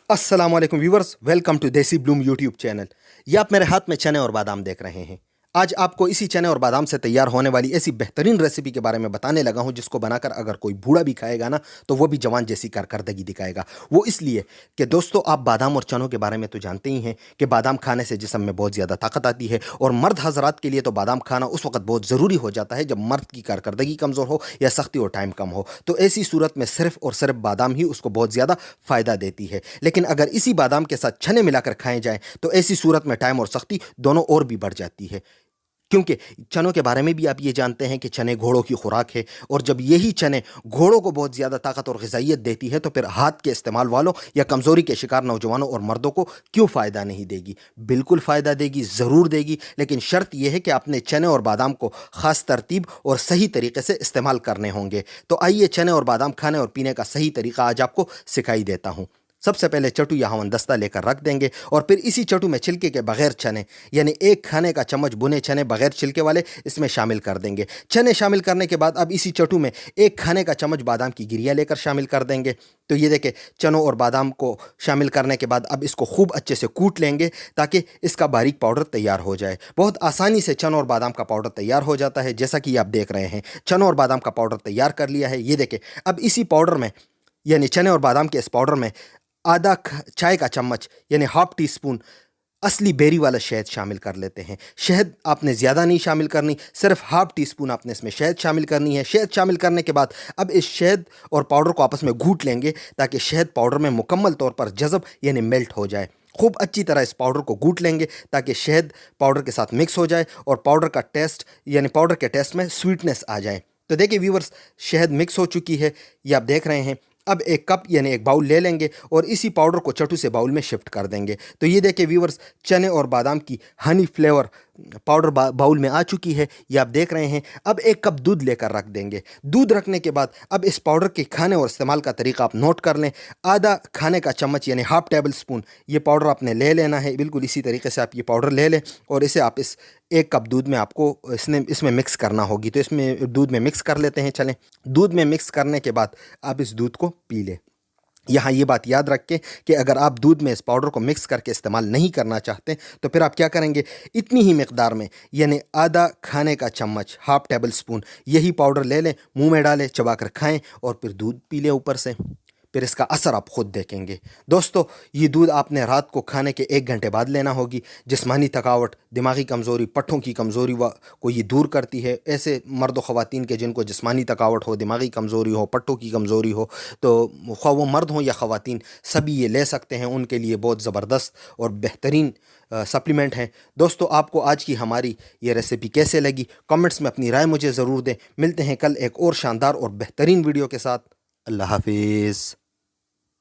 अस्सलाम वालेकुम viewers, welcome to देसी ब्लूम यूट्यूब चैनल। ये आप मेरे हाथ में चने और बादाम देख रहे हैं। आज आपको इसी चने और बादाम से तैयार होने वाली ऐसी बेहतरीन रेसिपी के बारे में बताने लगा हूं जिसको बनाकर अगर कोई बूढ़ा भी खाएगा ना तो वो भी जवान जैसी कारकर्दगी दिखाएगा। वो इसलिए कि दोस्तों, आप बादाम और चनों के बारे में तो जानते ही हैं कि बादाम खाने से जिस्म में बहुत ज़्यादा ताकत आती है और मर्द हजरात के लिए तो बादाम खाना उस वक्त बहुत ज़रूरी हो जाता है जब मर्द की कारकर्दगी कमज़ोर हो या सख्ती और टाइम कम हो। तो ऐसी सूरत में सिर्फ और सिर्फ बादाम ही उसको बहुत ज़्यादा फ़ायदा देती है। लेकिन अगर इसी बादाम के साथ चने मिलाकर खाए जाएँ तो ऐसी सूरत में टाइम और सख्ती दोनों और भी बढ़ जाती है। क्योंकि चनों के बारे में भी आप ये जानते हैं कि चने घोड़ों की खुराक है, और जब यही चने घोड़ों को बहुत ज़्यादा ताकत और ग़िज़ाइयत देती है तो फिर हाथ के इस्तेमाल वालों या कमज़ोरी के शिकार नौजवानों और मर्दों को क्यों फ़ायदा नहीं देगी। बिल्कुल फ़ायदा देगी, ज़रूर देगी, लेकिन शर्त यह है कि आपने चने और बादाम को ख़ास तरतीब और सही तरीके से इस्तेमाल करने होंगे। तो आइए चने और बादाम खाने और पीने का सही तरीका आज आपको सिखाई देता हूँ। सबसे पहले चटू या हवनदस्ता लेकर रख देंगे और फिर इसी चटू में छिलके के बगैर चने यानी एक खाने का चम्मच बुने चने बगैर छिलके वाले इसमें शामिल कर देंगे। चने शामिल करने के बाद अब इसी चटू में एक खाने का चम्मच बादाम की गिरिया लेकर शामिल कर देंगे। तो ये देखें, चनों और बादाम को शामिल करने के बाद अब इसको खूब अच्छे से कूट लेंगे ताकि इसका बारीक पाउडर तैयार हो जाए। बहुत आसानी से चनों और बादाम का पाउडर तैयार हो जाता है, जैसा कि आप देख रहे हैं। चनों और बादाम का पाउडर तैयार कर लिया है। ये देखें, अब इसी पाउडर में यानी चने और बादाम के इस पाउडर में आधा चाय का चम्मच यानी हाफ टी स्पून असली बेरी वाला शहद शामिल कर लेते हैं। शहद आपने ज़्यादा नहीं शामिल करनी, सिर्फ हाफ टी स्पून आपने इसमें शहद शामिल करनी है। शहद शामिल करने के बाद अब इस शहद और पाउडर को आपस में घूट लेंगे ताकि शहद पाउडर में मुकम्मल तौर पर जज़ब यानी मेल्ट हो जाए। खूब अच्छी तरह इस पाउडर को घूट लेंगे ताकि शहद पाउडर के साथ मिक्स हो जाए और पाउडर का टेस्ट यानी पाउडर के टेस्ट में स्वीटनेस आ जाए। तो देखिए व्यूवर्स, शहद मिक्स हो चुकी है, ये आप देख रहे हैं। अब एक कप यानी एक बाउल ले लेंगे और इसी पाउडर को चटू से बाउल में शिफ्ट कर देंगे। तो ये देखिए व्यूवर्स, चने और बादाम की हनी फ्लेवर पाउडर बाउल में आ चुकी है, ये आप देख रहे हैं। अब एक कप दूध लेकर रख देंगे। दूध रखने के बाद अब इस पाउडर के खाने और इस्तेमाल का तरीका आप नोट कर लें। आधा खाने का चम्मच यानी हाफ टेबल स्पून ये पाउडर आपने ले लेना है। बिल्कुल इसी तरीके से आप ये पाउडर ले लें और इसे आप इस एक कप दूध में आपको इसमें मिक्स करना होगी। तो इसमें दूध में मिक्स कर लेते हैं। चलें, दूध में मिक्स करने के बाद आप इस दूध को पी लें। यहाँ ये बात याद रखें कि अगर आप दूध में इस पाउडर को मिक्स करके इस्तेमाल नहीं करना चाहते तो फिर आप क्या करेंगे, इतनी ही मिकदार में यानी आधा खाने का चम्मच हाफ टेबल स्पून यही पाउडर ले लें, मुंह में डालें, चबाकर खाएं और फिर दूध पी लें ऊपर से। फिर इसका असर आप खुद देखेंगे। दोस्तों, ये दूध आपने रात को खाने के 1 घंटे बाद लेना होगी। जिस्मानी थकावट, दिमागी कमज़ोरी, पट्ठों की कमज़ोरी को ये दूर करती है। ऐसे मर्द व ख़वातीन के जिनको जिस्मानी थकावट हो, दिमागी कमज़ोरी हो, पट्ठों की कमज़ोरी हो, तो ख़्वाह वो मर्द हों या ख़वातीन, सभी ये ले सकते हैं। उनके लिए बहुत ज़बरदस्त और बेहतरीन सप्लीमेंट हैं। दोस्तों, आपको आज की हमारी ये रेसिपी कैसे लगी, कमेंट्स में अपनी राय मुझे ज़रूर दें। मिलते हैं कल एक और शानदार और बेहतरीन वीडियो के साथ। अल्लाह हाफिज़।